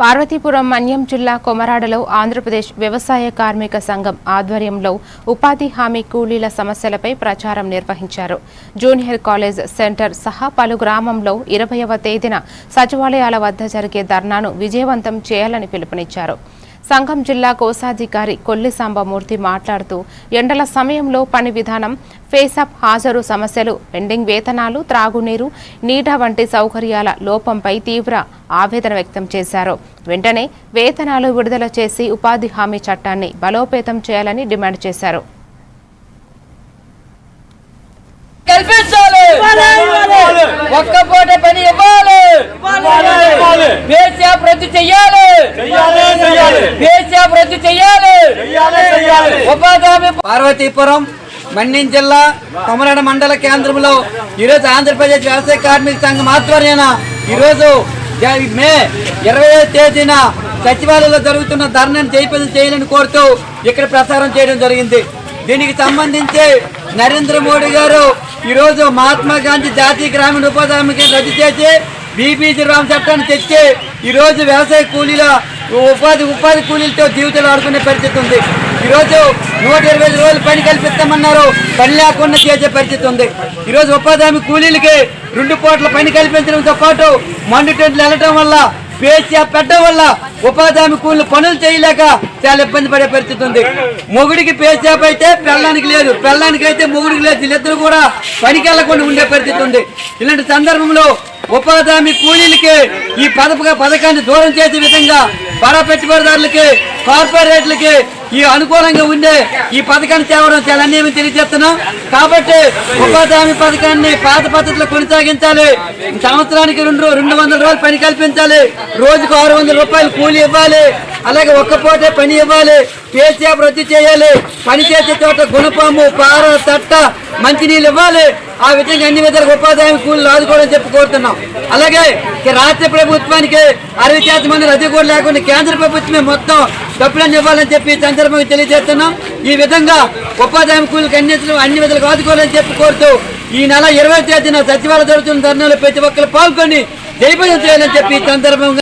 పార్వతీపురం మన్యం జిల్లా కొమరాడలో ఆంధ్రప్రదేశ్ వ్యవసాయ కార్మిక సంఘం ఆధ్వర్యంలో ఉపాధి హామీ కూలీల సమస్యలపై ప్రచారం నిర్వహించారు. జూనియర్ కాలేజ్ సెంటర్ సహా పలు గ్రామంలో 20వ తేదీన సచివాలయాల వద్ద జరిగే ధర్నాను విజయవంతం చేయాలని పిలుపునిచ్చారు. సంఘం జిల్లా కోశాధికారి కొల్లి సాంబమూర్తి మాట్లాడుతూ ఎండల సమయంలో పని విధానం, ఫేసప్ హాజరు సమస్యలు, పెండింగ్ వేతనాలు, త్రాగునీరు, నీట వంటి సౌకర్యాల లోపంపై తీవ్ర ఆవేదన వ్యక్తం చేశారు. వెంటనే వేతనాలు విడుదల చేసి ఉపాధి హామీ చట్టాన్ని బలోపేతం చేయాలని డిమాండ్ చేశారు. పార్వతీపురం మన్యం జిల్లా కొమరాడ మండల కేంద్రంలో ఈరోజు ఆంధ్రప్రదేశ్ వ్యవసాయ కార్మిక సంఘం ఆధ్వర్యాన ఈరోజు మే 20వ తేదీన సచివాలయంలో జరుగుతున్న ధర్నాను జయప్రదం చేయాలని కోరుతూ ఇక్కడ ప్రసారం చేయడం జరిగింది. దీనికి సంబంధించి నరేంద్ర మోడీ గారు ఈరోజు మహాత్మా గాంధీ జాతీయ గ్రామీణ ఉపాధి హామీ రద్దు చేసి బీబీజీ రామ్ చట్టాన్ని తెచ్చి ఈరోజు వ్యవసాయ కూలీల ఉపాధి కూలీలతో జీవితాలు ఆడుకునే పరిస్థితి ఉంది. ఈరోజు 120 రోజులు పని కల్పిస్తామన్నారు, పని లేకుండా చేసే పరిస్థితి ఉంది. ఈరోజు ఉపాధి హామీ కూలీలకి 2 పూట్ల పని కల్పించడంతో పాటు మండు టెంట్లు వెళ్ళటం వల్ల, పేసీఆర్ పెట్టడం వల్ల ఉపాధి హామీ కూలీలు పనులు చేయలేక చాలా ఇబ్బంది పడే పరిస్థితి ఉంది. మొగుడికి పేసీఆర్ అయితే పెళ్ళానికి లేదు, పెళ్ళానికి అయితే మొగుడికి లేదు, వీళ్ళిద్దరు కూడా పనికి వెళ్లకుండా ఉండే పరిస్థితి ఉంది. ఇలాంటి సందర్భంలో ఉపాధి హామీ కూలీలకి ఈ పథకాన్ని దూరం చేసే విధంగా బడా పెట్టుబడిదారులకి, కార్పొరేట్లకి ఈ అనుకూలంగా ఉండే ఈ పథకాన్ని తేవడం చాలా అన్యాయం తెలియజేస్తున్నాం. కాబట్టి ఉపాధి హామీ పథకాన్ని పాత పద్ధతిలో కొనసాగించాలి. సంవత్సరానికి 200 రోజులు పని కల్పించాలి, రోజుకు 600 రూపాయలు కూలీ ఇవ్వాలి, అలాగే ఒక్కపోతే పని ఇవ్వాలి, పేసీఆర్ రద్దు చేయాలి, పని చేసే చోట గుణపాము, పార, తట్ట, మంచినీళ్ళు ఇవ్వాలి. ఆ విధంగా అన్ని విధాలుగా ఉపాధి హామీ కూలీలు ఆదుకోవాలని చెప్పి కోరుతున్నాం. అలాగే రాష్ట్ర ప్రభుత్వానికి 60% మంది రద్దు కూడా లేకుండా కేంద్ర ప్రభుత్వమే మొత్తం డబ్బులను ఇవ్వాలని చెప్పి సందర్భంగా తెలియజేస్తున్నాం. ఈ విధంగా ఉపాధి హామీ కూలీలకు అన్ని విధాలుగా ఆదుకోవాలని చెప్పి కోరుతూ ఈ నెల 20వ తేదీన సచివాలయం జరుగుతున్న ధర్నాలో ప్రతి ఒక్కరు పాల్గొని జయప్రదం చేయాలని చెప్పి సందర్భంగా